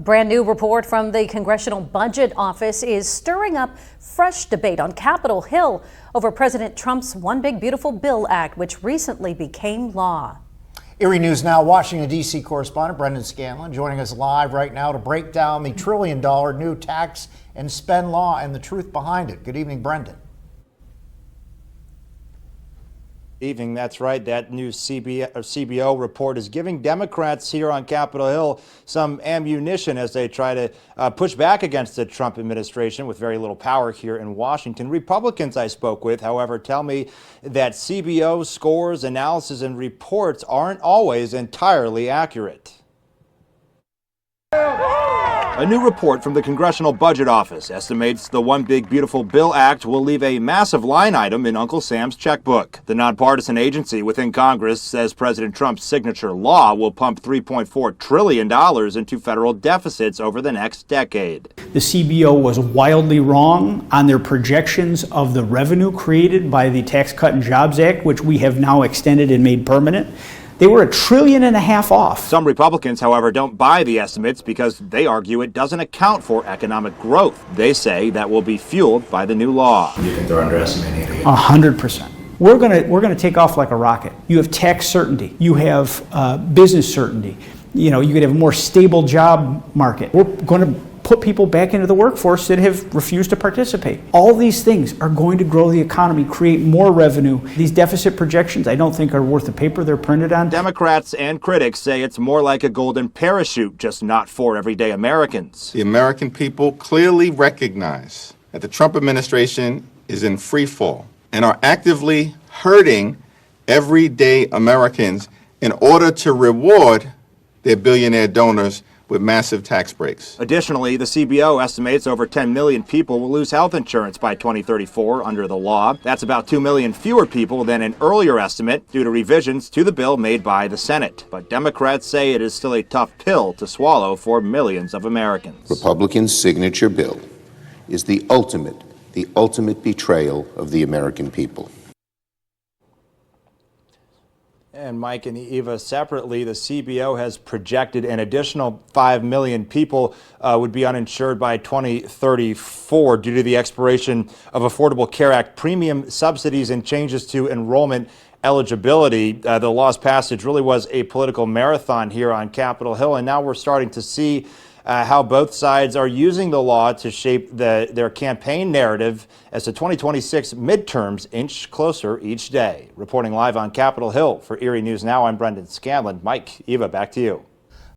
Brand new report from the Congressional Budget Office is stirring up fresh debate on Capitol Hill over President Trump's One Big Beautiful Bill Act, which recently became law. Erie News Now Washington, D.C. correspondent Brendan Scanlon joining us live right now to break down the $1 trillion new tax and spend law and the truth behind it. Good evening, Brendan. Evening, that's right. That new CBO report is giving Democrats here on Capitol Hill some ammunition as they try to push back against the Trump administration with very little power here in Washington. Republicans I spoke with, however, tell me that CBO scores, analysis, and reports aren't always entirely accurate. A new report from the Congressional Budget Office estimates the One Big Beautiful Bill Act will leave a massive line item in Uncle Sam's checkbook. The nonpartisan agency within Congress says President Trump's signature law will pump $3.4 trillion into federal deficits over the next decade. The CBO was wildly wrong on their projections of the revenue created by the Tax Cut and Jobs Act, which we have now extended and made permanent. They were $1.5 trillion off. Some Republicans, however, don't buy the estimates because they argue it doesn't account for economic growth. They say that will be fueled by the new law. You think they're underestimating it? 100%. We're gonna take off like a rocket. You have tax certainty. You have business certainty. You could have a more stable job market. We're going to put people back into the workforce that have refused to participate. All these things are going to grow the economy, create more revenue. These deficit projections, I don't think, are worth the paper they're printed on. Democrats and critics say it's more like a golden parachute, just not for everyday Americans. The American people clearly recognize that the Trump administration is in free fall and are actively hurting everyday Americans in order to reward their billionaire donors with massive tax breaks. Additionally, the CBO estimates over 10 million people will lose health insurance by 2034 under the law. That's about 2 million fewer people than an earlier estimate due to revisions to the bill made by the Senate. But Democrats say it is still a tough pill to swallow for millions of Americans. Republicans' signature bill is the ultimate betrayal of the American people. And Mike and Eva, separately, the CBO has projected an additional 5 million people would be uninsured by 2034 due to the expiration of Affordable Care Act premium subsidies and changes to enrollment eligibility. The law's passage really was a political marathon here on Capitol Hill, and now we're starting to see how both sides are using the law to shape their campaign narrative as the 2026 midterms inch closer each day. Reporting live on Capitol Hill for Erie News Now, I'm Brendan Scanlon. Mike, Eva, back to you.